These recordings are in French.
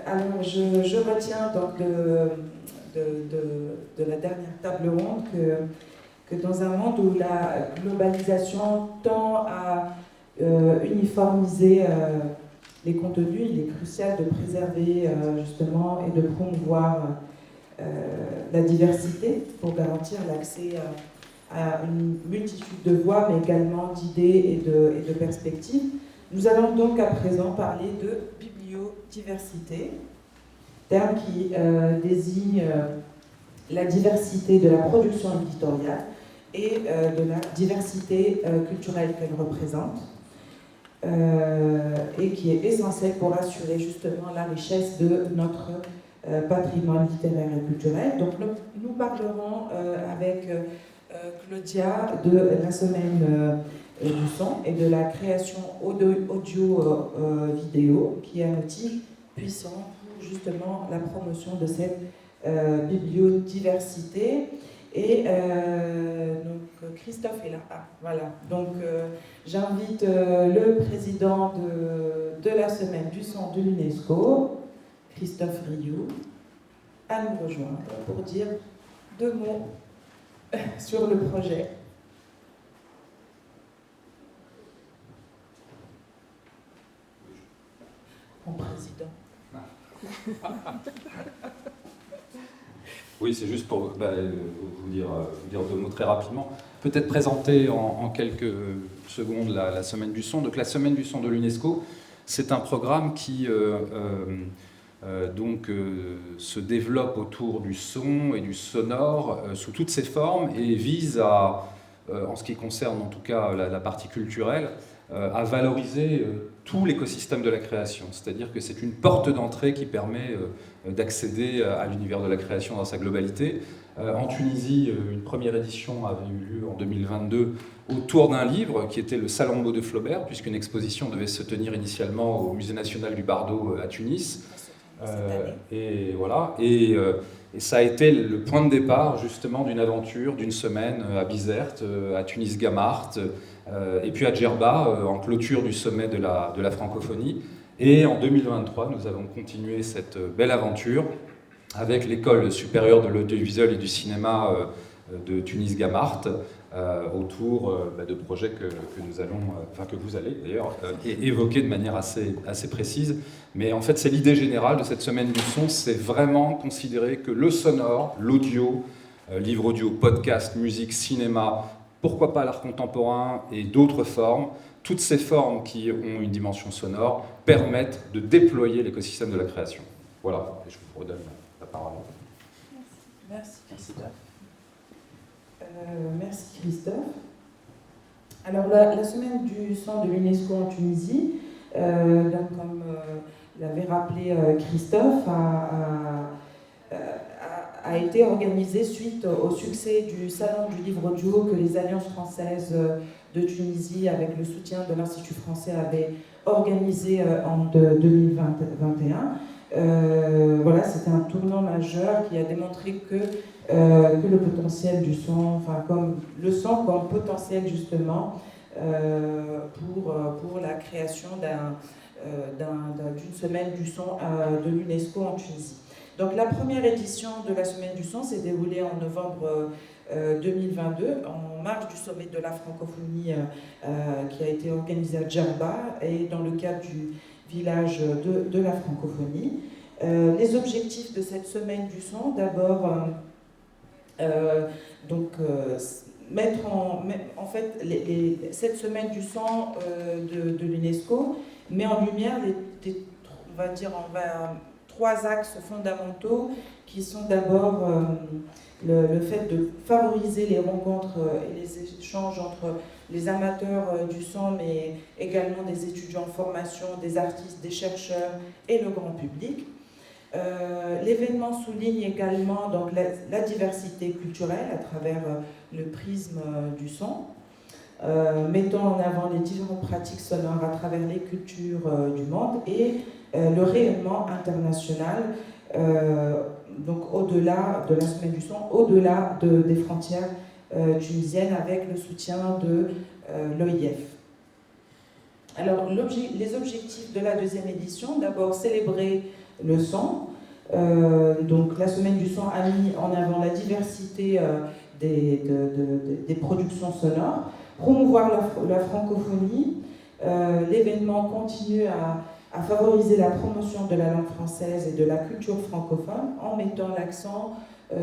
Alors, je retiens donc de la dernière table ronde que dans un monde où la globalisation tend à uniformiser les contenus, il est crucial de préserver justement et de promouvoir la diversité pour garantir l'accès à une multitude de voix, mais également d'idées et de perspectives. Nous allons donc à présent parler de bibliodiversité, terme qui désigne la diversité de la production éditoriale et de la diversité culturelle qu'elle représente, et qui est essentielle pour assurer justement la richesse de notre patrimoine littéraire et culturel. Donc nous parlerons avec Claudia de la semaine du son et de la création audio-vidéo, qui est un outil puissant pour justement la promotion de cette bibliodiversité. Et donc Christophe est là. Ah, voilà. Donc j'invite le président de la semaine du son de l'UNESCO, Christophe Rioux, à nous rejoindre pour dire 2 mots sur le projet. Mon président. Oui, c'est juste pour vous dire 2 mots très rapidement. Peut-être présenter en quelques secondes la Semaine du son. Donc la Semaine du son de l'UNESCO, c'est un programme qui se développe autour du son et du sonore sous toutes ses formes et vise à, en ce qui concerne en tout cas la partie culturelle, à valoriser tout l'écosystème de la création. C'est-à-dire que c'est une porte d'entrée qui permet d'accéder à l'univers de la création dans sa globalité. En Tunisie, une première édition avait eu lieu en 2022 autour d'un livre qui était le Salammbô de Flaubert, puisqu'une exposition devait se tenir initialement au Musée national du Bardo à Tunis. Et voilà. Et ça a été le point de départ justement d'une aventure d'une semaine à Bizerte, à Tunis-Gamart, et puis à Djerba, en clôture du sommet de la francophonie. Et en 2023, nous avons continué cette belle aventure avec l'École supérieure de l'audiovisuel et du cinéma de Tunis-Gamart, autour de projets que nous allons, que vous allez d'ailleurs évoquer de manière assez précise. Mais en fait, c'est l'idée générale de cette semaine du son, c'est vraiment considérer que le sonore, l'audio, livre audio, podcast, musique, cinéma, pourquoi pas l'art contemporain et d'autres formes, toutes ces formes qui ont une dimension sonore permettent de déployer l'écosystème de la création. Voilà, et je vous redonne la parole. Merci Christophe. Merci Christophe. Alors la semaine du son de l'UNESCO en Tunisie, donc, comme l'avait rappelé Christophe, a été organisée suite au succès du Salon du livre audio que les Alliances françaises de Tunisie, avec le soutien de l'Institut français, avaient organisé en 2021. Voilà, c'était un tournant majeur qui a démontré que le potentiel du son, comme le son comme potentiel justement pour la création d'une semaine du son de l'UNESCO en Tunisie. Donc la première édition de la semaine du son s'est déroulée en novembre 2022, en marge du sommet de la francophonie qui a été organisé à Djerba et dans le cadre du village de la francophonie. Les objectifs de cette semaine du son, d'abord, cette semaine du son de l'UNESCO met en lumière on va dire 3 axes fondamentaux qui sont d'abord le fait de favoriser les rencontres et les échanges entre les amateurs du son, mais également des étudiants en formation, des artistes, des chercheurs et le grand public. L'événement souligne également donc, la diversité culturelle à travers le prisme du son, mettant en avant les différentes pratiques sonores à travers les cultures du monde et le rayonnement international, donc au-delà de la semaine du son, au-delà des frontières tunisiennes, avec le soutien de l'OIF. Alors, les objectifs de la deuxième édition, d'abord célébrer le son. Donc la Semaine du son a mis en avant la diversité des productions sonores, promouvoir la francophonie. L'événement continue à favoriser la promotion de la langue française et de la culture francophone en mettant l'accent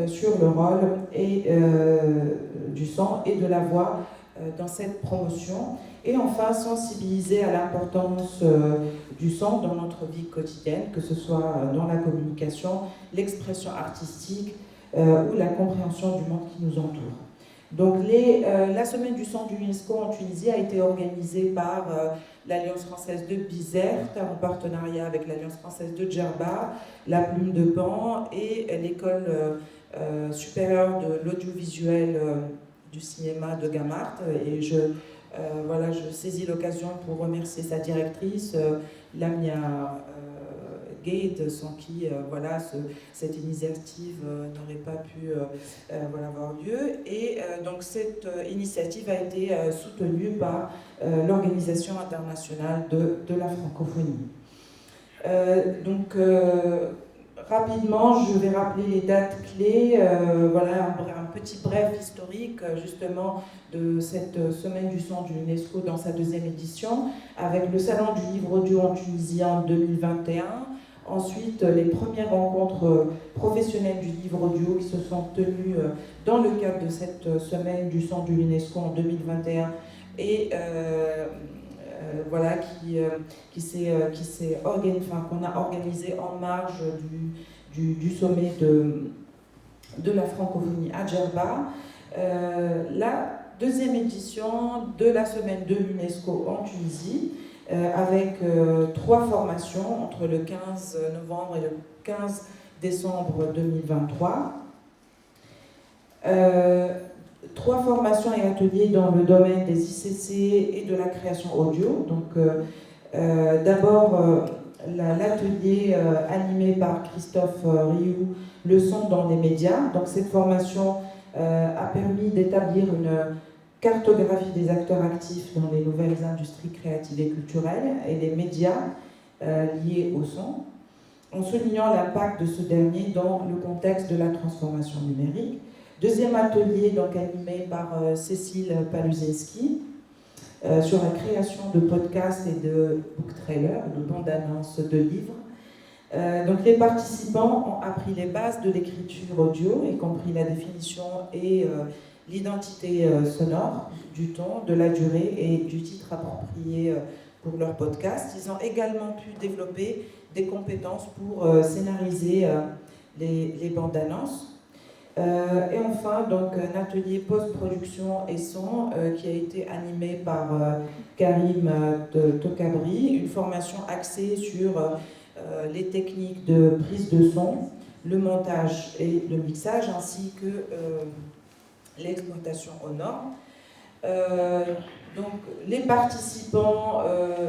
sur le rôle du son et de la voix dans cette promotion. Et enfin, sensibiliser à l'importance du son dans notre vie quotidienne, que ce soit dans la communication, l'expression artistique ou la compréhension du monde qui nous entoure. Donc la Semaine du son de l'UNESCO en Tunisie a été organisée par l'Alliance française de Bizerte en partenariat avec l'Alliance française de Djerba, la Plume de Pan et l'École supérieure de l'audiovisuel du cinéma de Gamart. Et je saisis l'occasion pour remercier sa directrice, Lamia Gate, sans qui cette initiative n'aurait pas pu avoir lieu. Et donc cette initiative a été soutenue par l'Organisation internationale de la francophonie. Rapidement, je vais rappeler les dates clés, un petit bref historique justement de cette Semaine du son de l'UNESCO dans sa 2e édition, avec le Salon du livre audio en Tunisie en 2021, ensuite les premières rencontres professionnelles du livre audio qui se sont tenues dans le cadre de cette Semaine du son de l'UNESCO en 2021 et qu'on a organisé en marge du sommet de la francophonie à Djerba. La 2e édition de la semaine de l'UNESCO en Tunisie, avec 3 formations entre le 15 novembre et le 15 décembre 2023. 3 formations et ateliers dans le domaine des ICC et de la création audio. Donc, d'abord, l'atelier animé par Christophe Rioux, le son dans les médias. Donc, cette formation a permis d'établir une cartographie des acteurs actifs dans les nouvelles industries créatives et culturelles et les médias liés au son, en soulignant l'impact de ce dernier dans le contexte de la transformation numérique. 2e atelier donc animé par Cécile Paluzinski sur la création de podcasts et de book trailers, de bandes-annonces de livres. Donc les participants ont appris les bases de l'écriture audio, y compris la définition et l'identité sonore du ton, de la durée et du titre approprié pour leur podcast. Ils ont également pu développer des compétences pour scénariser les bandes-annonces. Et enfin, donc, un atelier post-production et son qui a été animé par Karim Tokabri, une formation axée sur les techniques de prise de son, le montage et le mixage, ainsi que l'exploitation aux normes. Donc, les participants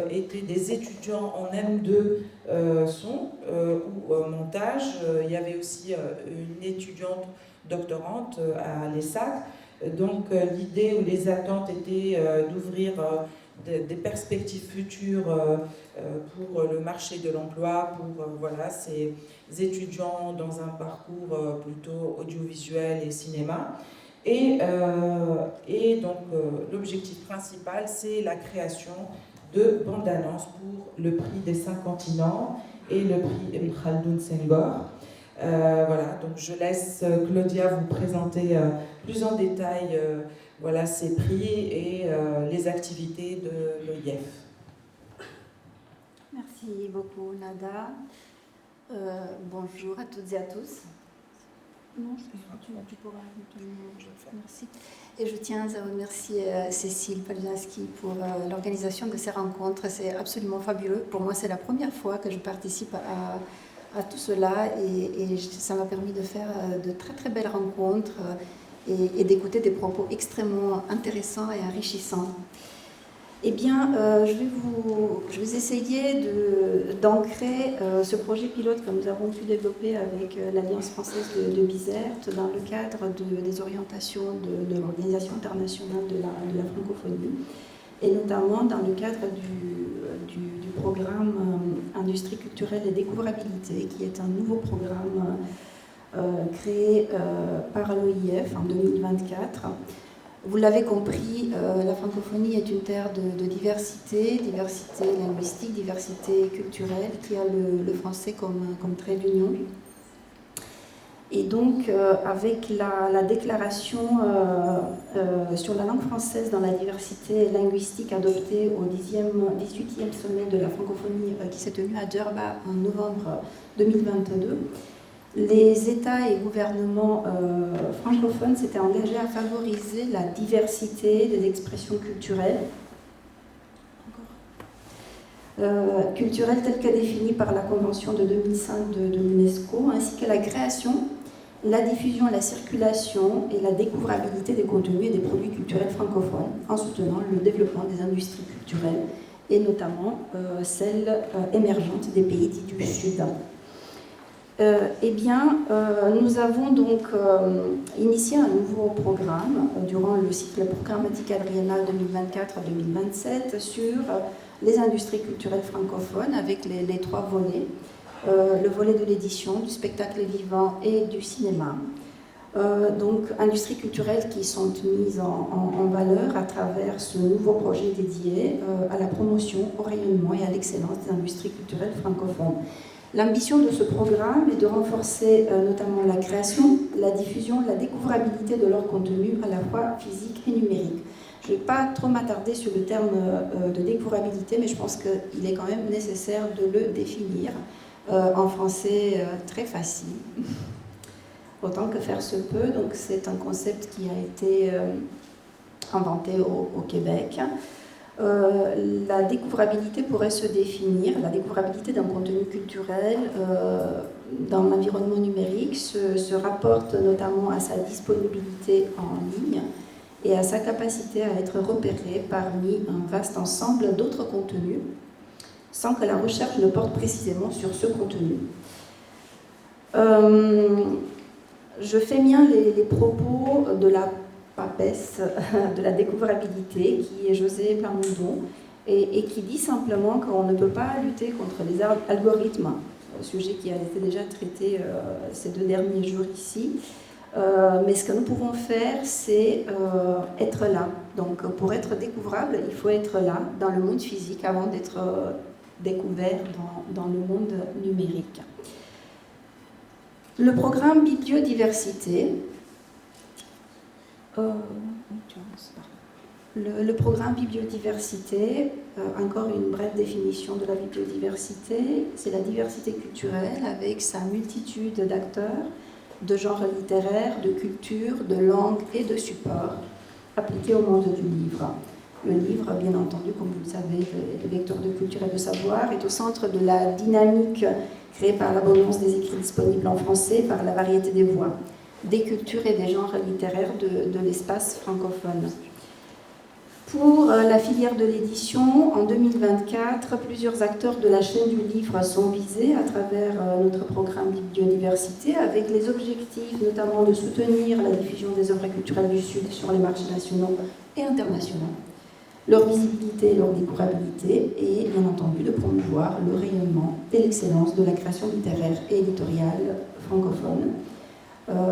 étaient des étudiants en M2 son ou montage. Il y avait aussi une étudiante doctorante à l'ESSAC. Donc l'idée ou les attentes étaient d'ouvrir des perspectives futures pour le marché de l'emploi, pour ces étudiants dans un parcours plutôt audiovisuel et cinéma. Et donc l'objectif principal, c'est la création de bandes-annonces pour le prix des 5 continents et le prix Ibn Khaldoun Senghor. Donc je laisse Claudia vous présenter plus en détail ces prix et les activités de l'OIF. Merci beaucoup Nada. Bonjour à toutes et à tous. Non, tu pourras. Merci. Et je tiens à remercier Cécile Paluzinski pour l'organisation de ces rencontres. C'est absolument fabuleux. Pour moi, c'est la première fois que je participe à tout cela et ça m'a permis de faire de très très belles rencontres et d'écouter des propos extrêmement intéressants et enrichissants. Eh bien, je vais essayer d'ancrer ce projet pilote que nous avons pu développer avec l'Alliance française de Bizerte dans le cadre des orientations de l'Organisation internationale de la francophonie. et notamment dans le cadre du programme Industrie culturelle et découvrabilité, qui est un nouveau programme créé par l'OIF en 2024. Vous l'avez compris, la francophonie est une terre de diversité, diversité linguistique, diversité culturelle, qui a le français comme trait d'union. Et donc, avec la déclaration sur la langue française dans la diversité linguistique adoptée au 18e sommet de la francophonie qui s'est tenu à Djerba en novembre 2022, les États et gouvernements francophones s'étaient engagés à favoriser la diversité des expressions culturelles, telle que définie par la Convention de 2005 de l'UNESCO, ainsi que la création, la diffusion, la circulation et la découvrabilité des contenus et des produits culturels francophones, en soutenant le développement des industries culturelles, et notamment celles émergentes des pays dits du Sud. Nous avons donc initié un nouveau programme durant le cycle programmatique quadriennal 2024-2027 sur les industries culturelles francophones avec les 3 volets. Le volet de l'édition, du spectacle vivant et du cinéma. Donc, industries culturelles qui sont mises en valeur à travers ce nouveau projet dédié à la promotion, au rayonnement et à l'excellence des industries culturelles francophones. L'ambition de ce programme est de renforcer notamment la création, la diffusion, la découvrabilité de leur contenu à la fois physique et numérique. Je ne vais pas trop m'attarder sur le terme de découvrabilité, mais je pense qu'il est quand même nécessaire de le définir en français très facile, autant que faire se peut. Donc c'est un concept qui a été inventé au Québec. La découvrabilité pourrait se définir, la découvrabilité d'un contenu culturel dans l'environnement numérique se rapporte notamment à sa disponibilité en ligne et à sa capacité à être repéré parmi un vaste ensemble d'autres contenus, sans que la recherche ne porte précisément sur ce contenu. Je fais mien les propos de la papesse de la découvrabilité, qui est José Plamondon, et qui dit simplement qu'on ne peut pas lutter contre les algorithmes, sujet qui a été déjà traité ces 2 derniers jours ici. Mais ce que nous pouvons faire, c'est être là. Donc pour être découvrable, il faut être là, dans le monde physique, avant d'être découvert dans le monde numérique. Le programme Bibliodiversité, le programme Bibliodiversité, encore une brève définition de la bibliodiversité, c'est la diversité culturelle avec sa multitude d'acteurs, de genres littéraires, de cultures, de langues et de supports appliqués au monde du livre. Le livre, bien entendu, comme vous le savez, le vecteur de culture et de savoir, est au centre de la dynamique créée par l'abondance des écrits disponibles en français, par la variété des voix, des cultures et des genres littéraires de l'espace francophone. Pour la filière de l'édition, en 2024, plusieurs acteurs de la chaîne du livre sont visés à travers notre programme Bibliodiversité, avec les objectifs notamment de soutenir la diffusion des œuvres culturelles du Sud sur les marchés nationaux et internationaux, leur visibilité et leur découvrabilité, et bien entendu de promouvoir le rayonnement et l'excellence de la création littéraire et éditoriale francophone,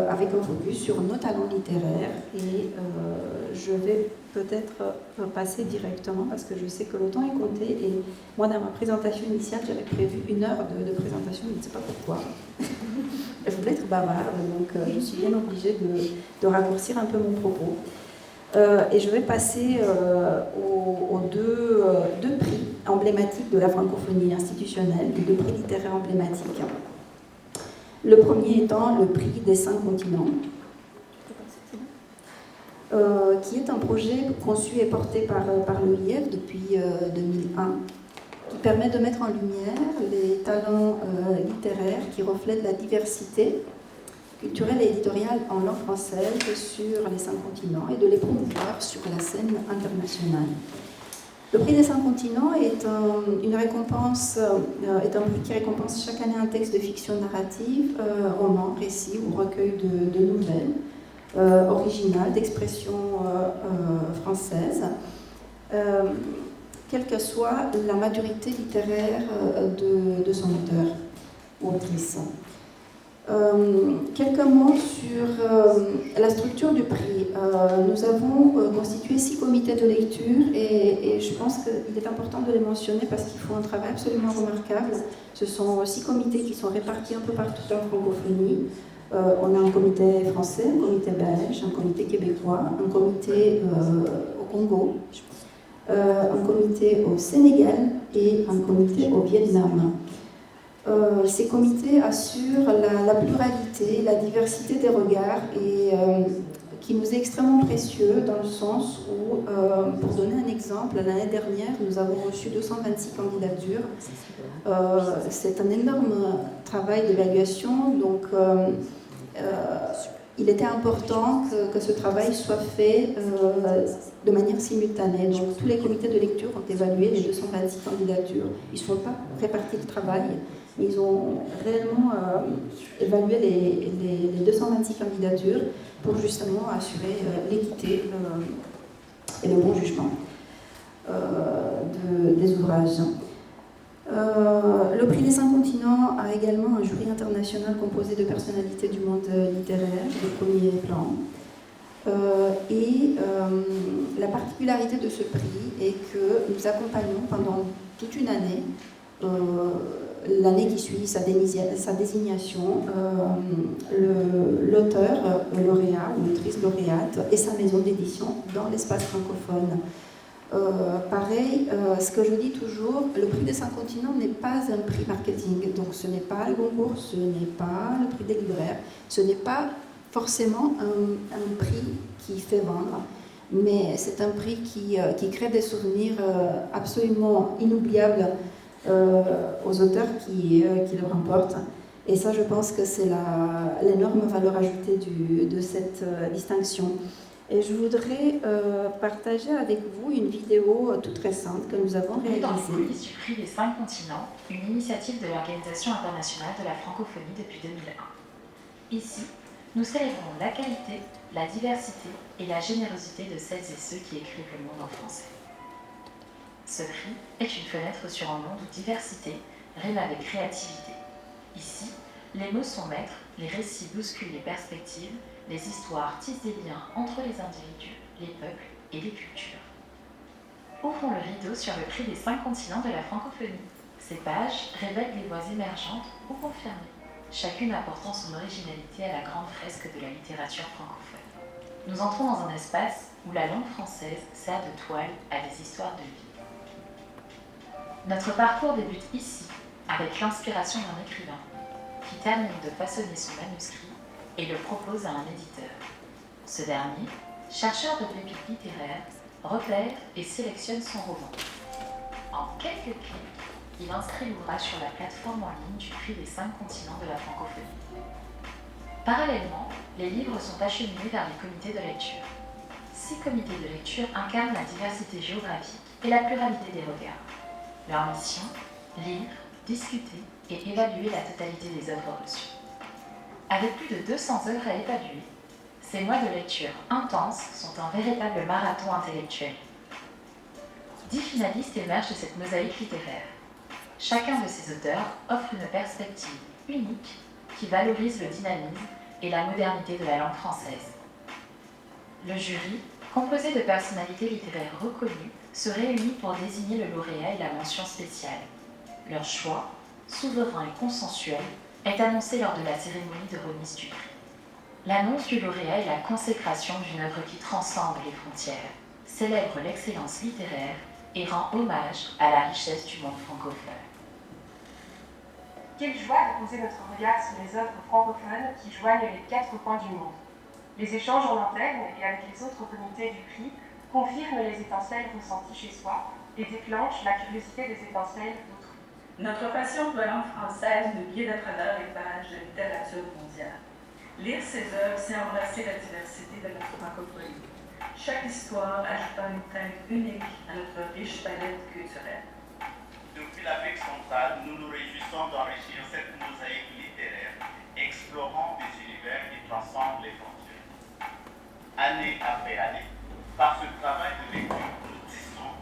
avec un focus sur nos talents littéraires. Et je vais peut-être passer directement, parce que je sais que le temps est compté, et moi dans ma présentation initiale j'avais prévu 1 heure de présentation, je ne sais pas pourquoi. Je voulais être bavarde, donc je suis bien obligée de raccourcir un peu mon propos. Et je vais passer aux deux prix emblématiques de la francophonie institutionnelle, les 2 prix littéraires emblématiques. Le premier étant le prix des 5 continents, qui est un projet conçu et porté par l'OIF depuis 2001, qui permet de mettre en lumière les talents littéraires qui reflètent la diversité culturelle et éditoriale en langue française sur les 5 continents et de les promouvoir sur la scène internationale. Le prix des 5 continents est un prix qui récompense chaque année un texte de fiction narrative, roman, récit ou recueil de nouvelles originales d'expression française, quelle que soit la maturité littéraire de son auteur ou autrice. Quelques mots sur la structure du prix. Nous avons constitué 6 comités de lecture et je pense qu'il est important de les mentionner parce qu'ils font un travail absolument remarquable. Ce sont 6 comités qui sont répartis un peu partout en francophonie. On a un comité français, un comité belge, un comité québécois, un comité au Congo, un comité au Sénégal et un comité au Vietnam. Ces comités assurent la pluralité, la diversité des regards et qui nous est extrêmement précieux dans le sens où, pour donner un exemple, l'année dernière, nous avons reçu 226 candidatures. C'est un énorme travail d'évaluation, donc il était important que ce travail soit fait de manière simultanée. Donc tous les comités de lecture ont évalué les 226 candidatures. Ils ne sont pas répartis le travail. Ils ont réellement évalué les 226 candidatures pour justement assurer l'équité et le bon jugement des ouvrages. Le prix des 5 continents a également un jury international composé de personnalités du monde littéraire de premier plan. La particularité de ce prix est que nous accompagnons pendant toute une année l'année qui suit sa désignation, l'auteur lauréat ou l'autrice lauréate et sa maison d'édition dans l'espace francophone. Pareil, ce que je dis toujours, le prix des 5 continents n'est pas un prix marketing, donc ce n'est pas le concours, ce n'est pas le prix des libraires, ce n'est pas forcément un prix qui fait vendre, mais c'est un prix qui crée des souvenirs absolument inoubliables aux auteurs qui le remportent. Et ça, je pense que c'est l'énorme valeur ajoutée de cette distinction. Et je voudrais partager avec vous une vidéo toute récente que nous avons réalisée. Dans les coulisses du prix des 5 continents, une initiative de l'Organisation internationale de la francophonie depuis 2001. Ici, nous célébrons la qualité, la diversité et la générosité de celles et ceux qui écrivent le monde en français. Ce prix est une fenêtre sur un monde où diversité rime avec créativité. Ici, les mots sont maîtres, les récits bousculent les perspectives, les histoires tissent des liens entre les individus, les peuples et les cultures. Ouvrons le rideau sur le prix des 5 continents de la francophonie. Ces pages révèlent des voix émergentes ou confirmées, chacune apportant son originalité à la grande fresque de la littérature francophone. Nous entrons dans un espace où la langue française sert de toile à des histoires de vie. Notre parcours débute ici, avec l'inspiration d'un écrivain, qui termine de façonner son manuscrit et le propose à un éditeur. Ce dernier, chercheur de pépites littéraires, repère et sélectionne son roman. En quelques clics, il inscrit l'ouvrage sur la plateforme en ligne du prix des 5 continents de la francophonie. Parallèlement, les livres sont acheminés vers les comités de lecture. 6 comités de lecture incarnent la diversité géographique et la pluralité des regards. Leur mission, lire, discuter et évaluer la totalité des œuvres reçues. Avec plus de 200 œuvres à évaluer, ces mois de lecture intenses sont un véritable marathon intellectuel. 10 finalistes émergent de cette mosaïque littéraire. Chacun de ces auteurs offre une perspective unique qui valorise le dynamisme et la modernité de la langue française. Le jury, composé de personnalités littéraires reconnues, se réunit pour désigner le lauréat et la mention spéciale. Leur choix, souverain et consensuel, est annoncé lors de la cérémonie de remise du prix. L'annonce du lauréat est la consécration d'une œuvre qui transcende les frontières, célèbre l'excellence littéraire et rend hommage à la richesse du monde francophone. Quelle joie de poser notre regard sur les œuvres francophones qui joignent les 4 coins du monde. Les échanges en interne et avec les autres comités du prix confirment les étincelles ressenties chez soi et déclenchent la curiosité des étincelles d'autrui. Notre passion pour la langue française nous guide à travers les pages de littérature mondiale. Lire ces œuvres, c'est embrasser la diversité de notre francophonie. Chaque histoire ajoutant une teinte unique à notre riche palette culturelle. Depuis l'Afrique centrale, nous nous réjouissons d'enrichir cette mosaïque littéraire, explorant des univers qui transcendent les frontières. Année après année, par ce travail de lecture, nous tissons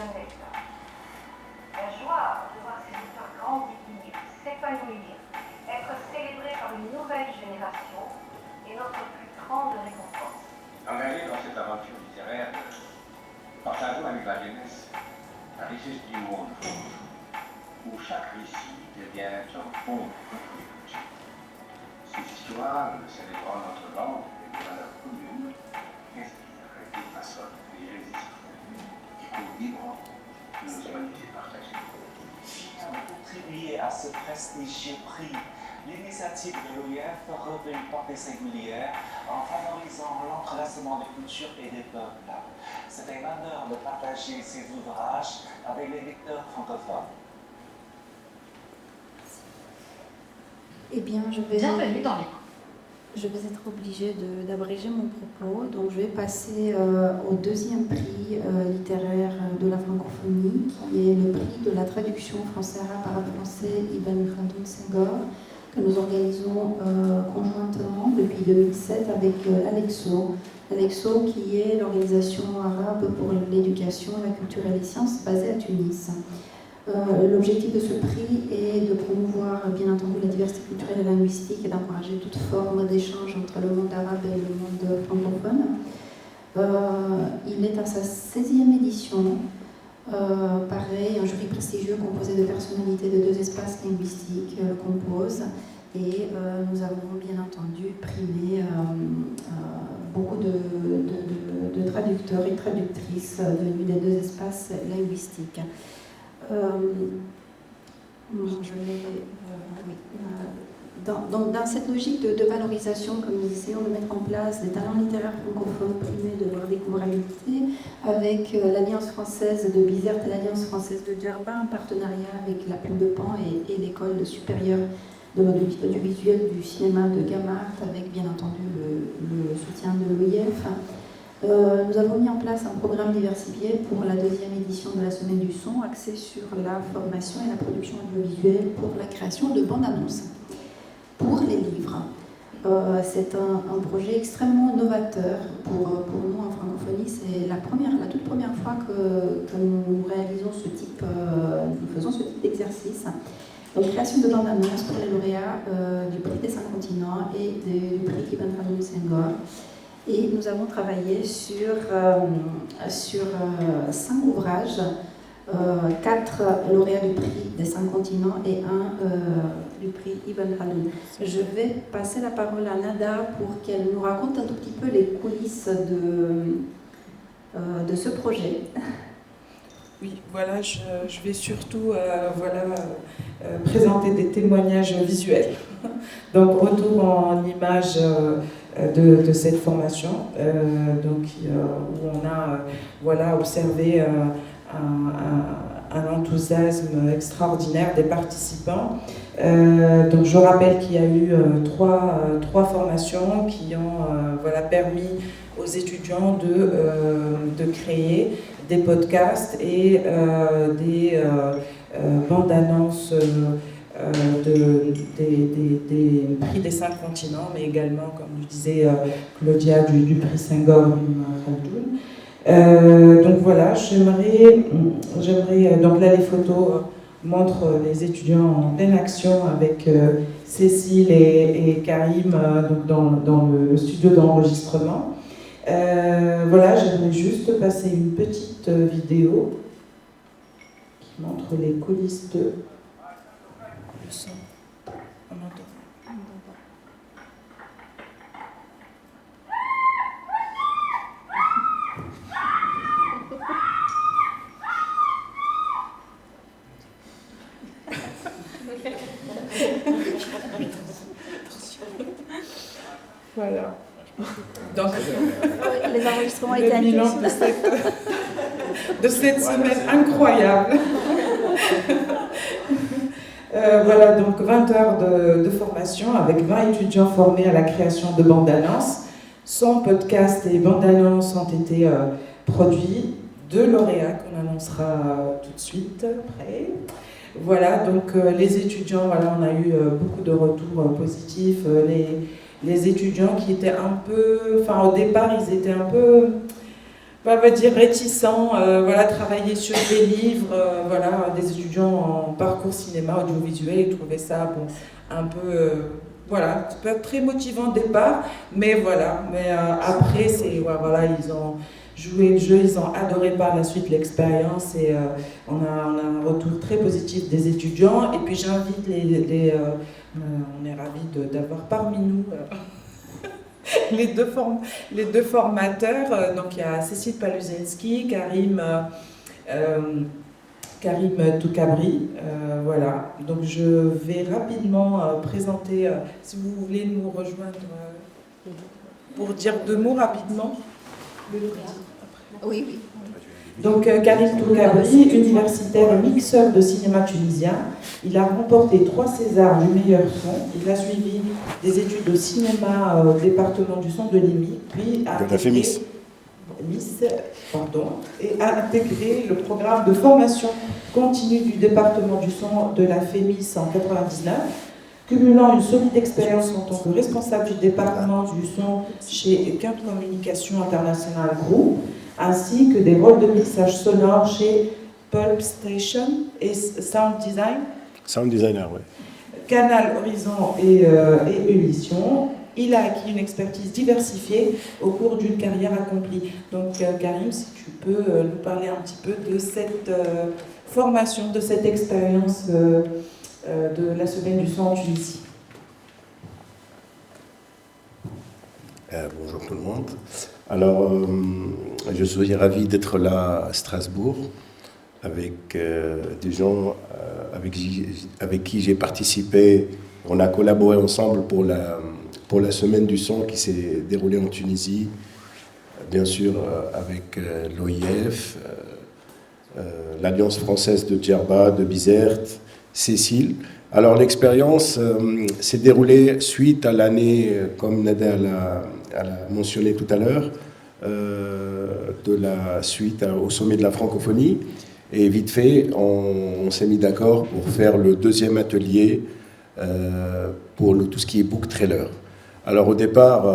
jeunes lecteurs. La joie de voir ces lecteurs grandir, s'épanouir, être célébrés par une nouvelle génération est notre plus grande récompense. Engagé dans cette aventure littéraire, partageons avec la jeunesse la richesse du monde où chaque récit devient un pont de culture. Cette histoire, célébrant notre langue et nos valeurs communes, inspire et façonne et résiste. Et pour vivre nos humanités partagées. Fier de contribuer à ce prestigieux prix, l'initiative de l'OIF revêt une portée singulière en favorisant l'entrelacement des cultures et des peuples. C'est un honneur de partager ces ouvrages avec les lecteurs francophones. Eh bien, Bienvenue dans les je vais être obligée d'abréger mon propos, donc je vais passer au deuxième prix littéraire de la francophonie, qui est le prix de la traduction français-arabe-français Ibn Khaldoun Senghor, que nous organisons conjointement depuis 2007 avec l'ALEXO. L'ALEXO qui est l'organisation arabe pour l'éducation, la culture et les sciences basée à Tunis. L'objectif de ce prix est de promouvoir bien entendu la diversité culturelle et linguistique et d'encourager toute forme d'échange entre le monde arabe et le monde francophone. Il est à sa 16e édition. Pareil, un jury prestigieux composé de personnalités de 2 espaces linguistiques le compose et nous avons bien entendu primé beaucoup de traducteurs et traductrices venus des 2 espaces linguistiques. Dans cette logique de valorisation, comme nous essayons de mettre en place des talents littéraires francophones primés de leur découvrabilité, avec l'Alliance française de Bizerte et l'Alliance française de Djerba, en partenariat avec la Plume de Pan et l'École supérieure de l'audiovisuel du cinéma de Gamart, avec bien entendu le soutien de l'OIF. Nous avons mis en place un programme diversifié pour la 2e édition de la Semaine du Son, axé sur la formation et la production audiovisuelle pour la création de bandes annonces pour les livres. C'est un projet extrêmement novateur pour nous en francophonie. C'est la toute première fois que nous réalisons nous faisons ce type d'exercice. Donc, création de bandes annonces pour les lauréats du prix des 5 continents et du prix Ibn Khaldoun Senghor. Et nous avons travaillé sur 5 ouvrages, 4 lauréats du prix des 5 continents et 1 du prix Ibn Khaldoun. Je vais passer la parole à Nada pour qu'elle nous raconte un tout petit peu les coulisses de ce projet. Oui, voilà, je vais surtout présenter des témoignages visuels. Donc, retour en images de cette formation, où on a observé un enthousiasme extraordinaire des participants. Donc, je rappelle qu'il y a eu trois formations qui ont permis aux étudiants de créer des podcasts et des bandes annonces des prix des 5 continents, mais également, comme je disais, Claudia du prix Senghor Khaldoun. Donc voilà, j'aimerais donc là les photos montrent les étudiants en pleine action avec Cécile et Karim donc dans le studio d'enregistrement. Voilà, j'aimerais juste passer une petite vidéo qui montre les coulisses de le son. On entend. Voilà. Donc, les enregistrements le étaient bilan de cette semaine incroyable. Voilà, donc 20 heures de formation avec 20 étudiants formés à la création de bandes annonces. 100 podcasts et bandes annonces ont été produits, 2 lauréats qu'on annoncera tout de suite après. Voilà, donc les étudiants, voilà, on a eu beaucoup de retours positifs. Les étudiants qui étaient un peu, enfin au départ ils étaient un peu on va dire réticents, voilà, travailler sur des livres, voilà, des étudiants en parcours cinéma, audiovisuel, ils trouvaient ça bon, un peu, voilà, ça peut être très motivant au départ, mais voilà, mais après, c'est, voilà, ils ont joué le jeu, ils ont adoré par la suite l'expérience et on a un retour très positif des étudiants. Et puis j'invite on est ravis d'avoir parmi nous les deux formateurs. Donc il y a Cécile Paluzinski, Karim Toukabri. Voilà. Donc je vais rapidement présenter, si vous voulez nous rejoindre pour dire 2 mots rapidement. Oui. Donc Karim Toukabri, universitaire mixeur de cinéma tunisien. Il a remporté 3 Césars du meilleur son. Il a suivi des études de cinéma au département du son de l'EMI, puis a intégré le programme de formation continue du département du son de la FEMIS en 1999, cumulant une solide expérience en tant que responsable du département du son chez Quinte Communication International Group, ainsi que des rôles de mixage sonore chez Pulp Station et Sound Design. Sound Designer, oui. Canal Horizon et Émission. Il a acquis une expertise diversifiée au cours d'une carrière accomplie. Donc Karim, si tu peux nous parler un petit peu de cette formation, de cette expérience de la Semaine du son en Tunisie. Bonjour tout le monde. Alors, je suis ravi d'être là à Strasbourg avec des gens avec qui j'ai participé. On a collaboré ensemble pour la Semaine du son qui s'est déroulée en Tunisie, bien sûr avec l'OIF, l'Alliance française de Djerba, de Bizerte, Cécile. Alors l'expérience s'est déroulée suite à l'année, comme Nader l'a mentionné tout à l'heure, de la suite au sommet de la francophonie. Et vite fait, on s'est mis d'accord pour faire le 2e atelier pour tout ce qui est book trailer. Alors au départ,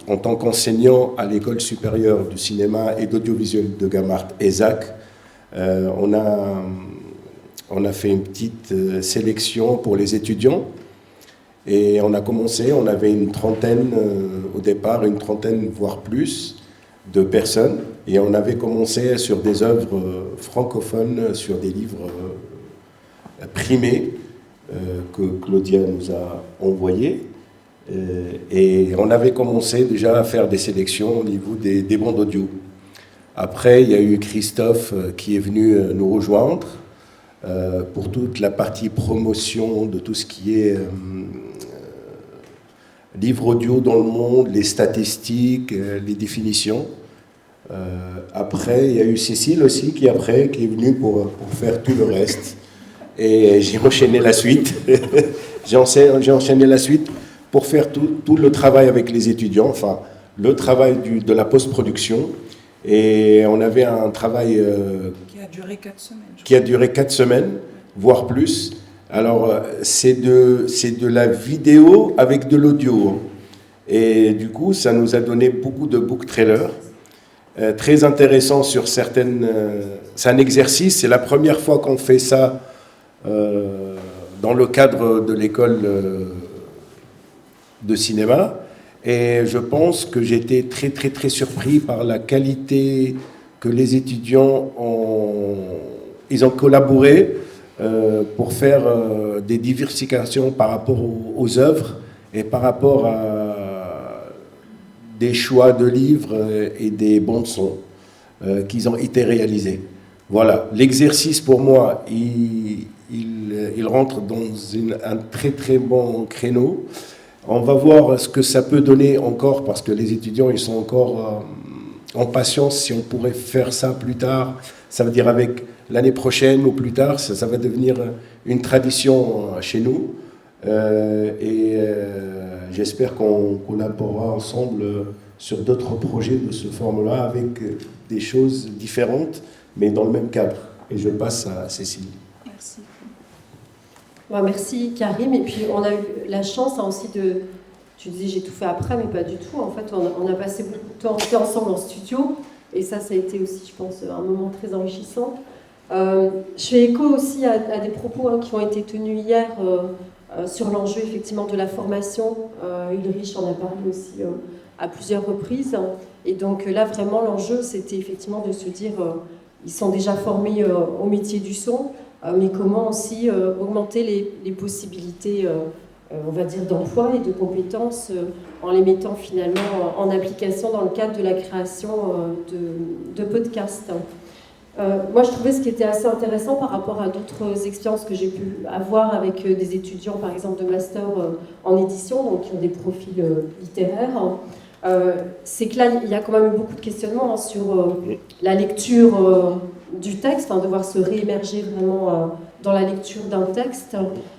en tant qu'enseignant à l'école supérieure du cinéma et d'audiovisuel de Gamart, ESAC, on a fait une petite sélection pour les étudiants et on a commencé, on avait une trentaine au départ, une trentaine voire plus de personnes et on avait commencé sur des œuvres francophones, sur des livres primés que Claudia nous a envoyés. Et on avait commencé déjà à faire des sélections au niveau des bandes audio. Après, il y a eu Christophe qui est venu nous rejoindre pour toute la partie promotion de tout ce qui est livres audio dans le monde, les statistiques, les définitions. Après, il y a eu Cécile aussi qui est venue pour faire tout le reste. Et j'ai enchaîné la suite. j'ai enchaîné la suite pour faire tout le travail avec les étudiants, enfin le travail de la post-production. Et on avait un travail qui a duré 4 semaines. Qui a duré 4 semaines, voire plus. Alors c'est de la vidéo avec de l'audio. Et du coup, ça nous a donné beaucoup de book trailers. Très intéressant sur certaines... c'est un exercice, c'est la première fois qu'on fait ça dans le cadre de l'école de cinéma. Et je pense que j'étais très, très, très surpris par la qualité que les étudiants ils ont collaboré pour faire des diversifications par rapport aux œuvres et par rapport à des choix de livres et des bandes son qui ont été réalisés. Voilà, l'exercice pour moi, il rentre dans un très très bon créneau. On va voir ce que ça peut donner encore, parce que les étudiants, ils sont encore en patience. Si on pourrait faire ça plus tard, ça veut dire avec l'année prochaine ou plus tard, ça va devenir une tradition chez nous. J'espère qu'on collaborera ensemble sur d'autres projets de ce format-là, avec des choses différentes, mais dans le même cadre. Et je passe à Cécile. Merci. Ouais, merci Karim. Et puis on a eu la chance aussi de... Tu disais j'ai tout fait après, mais pas du tout. En fait, on a passé beaucoup de temps ensemble en studio. Et ça a été aussi, je pense, un moment très enrichissant. Je fais écho aussi à des propos qui ont été tenus hier sur l'enjeu effectivement de la formation. Ulrich en a parlé aussi à plusieurs reprises. Et donc là, vraiment, l'enjeu, c'était effectivement de se dire, ils sont déjà formés au métier du son, mais comment aussi augmenter les possibilités, on va dire, d'emploi et de compétences en les mettant finalement en application dans le cadre de la création de podcasts. Moi, je trouvais ce qui était assez intéressant par rapport à d'autres expériences que j'ai pu avoir avec des étudiants, par exemple, de master en édition, donc qui ont des profils littéraires, c'est que là, il y a quand même eu beaucoup de questionnements sur la lecture du texte, devoir se réémerger vraiment dans la lecture d'un texte.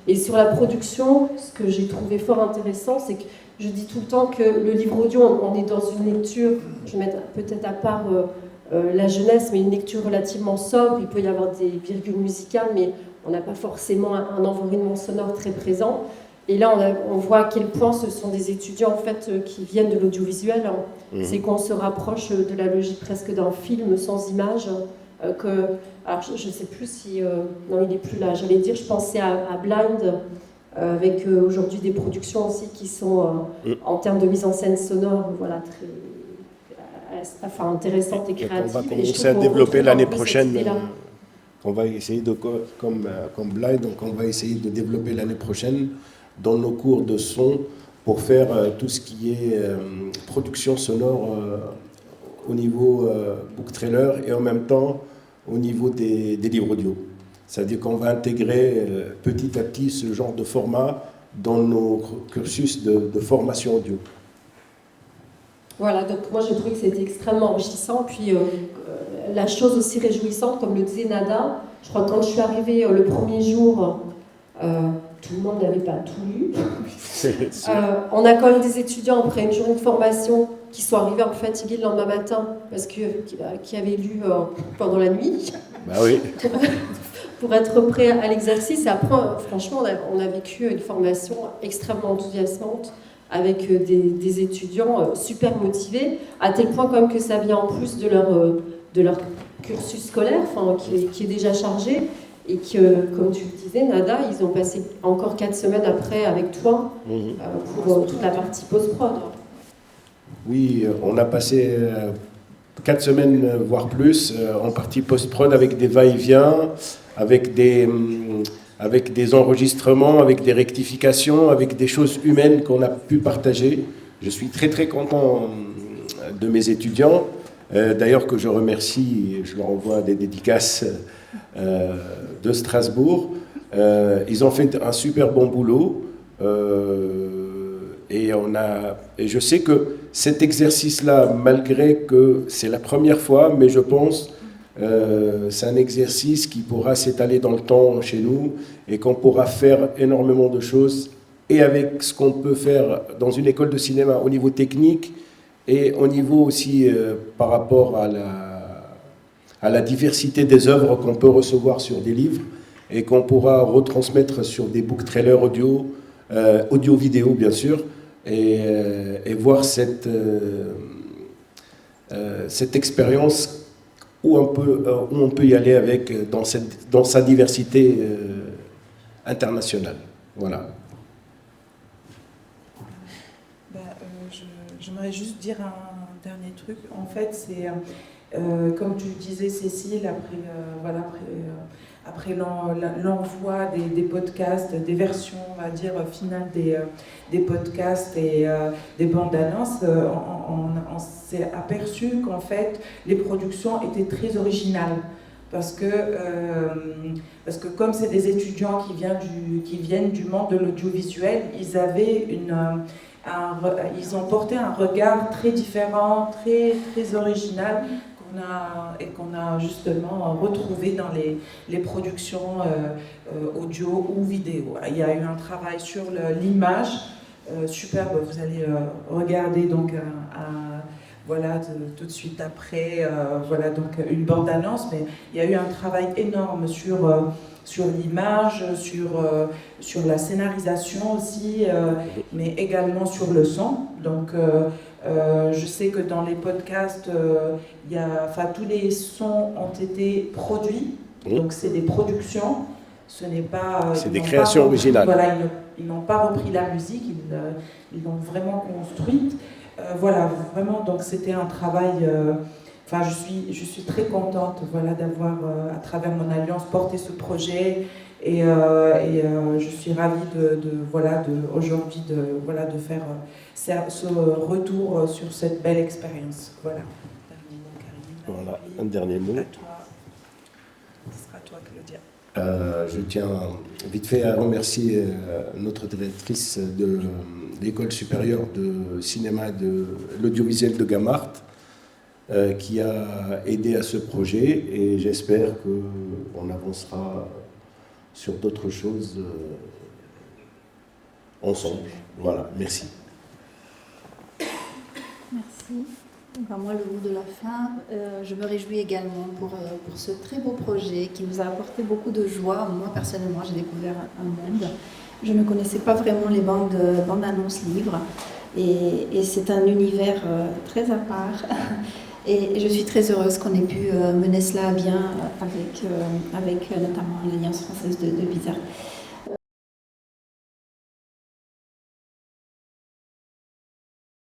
Et sur la production, ce que j'ai trouvé fort intéressant, c'est que je dis tout le temps que le livre audio, on est dans une lecture, je vais mettre peut-être à part la jeunesse, mais une lecture relativement sobre. Il peut y avoir des virgules musicales, mais on n'a pas forcément un environnement sonore très présent. Et là, on voit à quel point ce sont des étudiants en fait, qui viennent de l'audiovisuel. C'est qu'on se rapproche de la logique presque d'un film sans image. Alors, je ne sais plus si... non, il n'est plus là. J'allais dire, je pensais à Blind, avec aujourd'hui des productions aussi qui sont, en termes de mise en scène sonore, voilà, très intéressantes et créatives. On va commencer à développer l'année prochaine. On va essayer de, comme Blind, donc on va essayer de développer l'année prochaine dans nos cours de son pour faire tout ce qui est production sonore au niveau book trailer et en même temps au niveau des livres audio. C'est-à-dire qu'on va intégrer petit à petit ce genre de format dans nos cursus de formation audio. Voilà, donc moi j'ai trouvé que c'était extrêmement enrichissant. Puis la chose aussi réjouissante, comme le disait Nada, je crois que quand je suis arrivée le premier jour, tout le monde n'avait pas tout lu. On a quand même des étudiants après une journée de formation qui sont arrivés un peu fatigués le lendemain matin parce qui avaient lu pendant la nuit. Bah oui. Pour être prêt à l'exercice. Et après, franchement, on a vécu une formation extrêmement enthousiasmante avec des étudiants super motivés, à tel point quand même que ça vient en plus de leur cursus scolaire, qui est déjà chargé. Et que, comme tu le disais, Nada, ils ont passé encore 4 semaines après avec toi pour toute la partie post-prod. Oui, on a passé 4 semaines, voire plus, en partie post-prod avec des va-et-vient, avec des enregistrements, avec des rectifications, avec des choses humaines qu'on a pu partager. Je suis très très content de mes étudiants, d'ailleurs que je remercie, je leur envoie des dédicaces de Strasbourg. Ils ont fait un super bon boulot et je sais que cet exercice-là, malgré que c'est la première fois, mais je pense c'est un exercice qui pourra s'étaler dans le temps chez nous et qu'on pourra faire énormément de choses et avec ce qu'on peut faire dans une école de cinéma au niveau technique et au niveau aussi par rapport à la diversité des œuvres qu'on peut recevoir sur des livres et qu'on pourra retransmettre sur des book trailers audio, audio-vidéo bien sûr, et voir cette expérience où on peut y aller avec dans sa diversité internationale. Voilà. J'aimerais juste dire un dernier truc. En fait, c'est comme tu le disais, Cécile, après l'envoi des podcasts, des versions, on va dire, finales des podcasts et des bandes annonces, on s'est aperçu qu'en fait, les productions étaient très originales. Parce que comme c'est des étudiants qui viennent du monde de l'audiovisuel, ils ont porté un regard très différent, très, très original, qu'on a justement retrouvé dans les productions audio ou vidéo. Il y a eu un travail sur l'image superbe, vous allez regarder donc voilà, tout de suite après, voilà donc une bande-annonce, mais il y a eu un travail énorme sur l'image, sur la scénarisation aussi, mais également sur le son. Donc Je sais que dans les podcasts, tous les sons ont été produits, donc c'est des productions, ce n'est pas... c'est des créations originales. Voilà, ils n'ont pas repris la musique, ils l'ont vraiment construite. Voilà, vraiment, donc c'était un travail... je suis très contente d'avoir, à travers mon alliance, porté ce projet et je suis ravie aujourd'hui de faire ce retour sur cette belle expérience. Voilà. Voilà, un dernier mot. Ce sera à toi, Claudia. Je tiens vite fait à remercier notre directrice de l'École supérieure de cinéma et de l'audiovisuel de Gamart, qui a aidé à ce projet, et j'espère qu'on avancera sur d'autres choses ensemble. Voilà, merci. Merci. Moi, le mot de la fin, je me réjouis également pour ce très beau projet qui nous a apporté beaucoup de joie. Moi, personnellement, j'ai découvert un monde. Je ne connaissais pas vraiment les bandes annonces livres, et c'est un univers très à part. Et je suis très heureuse qu'on ait pu mener cela à bien avec notamment l'Alliance française de Bizarre.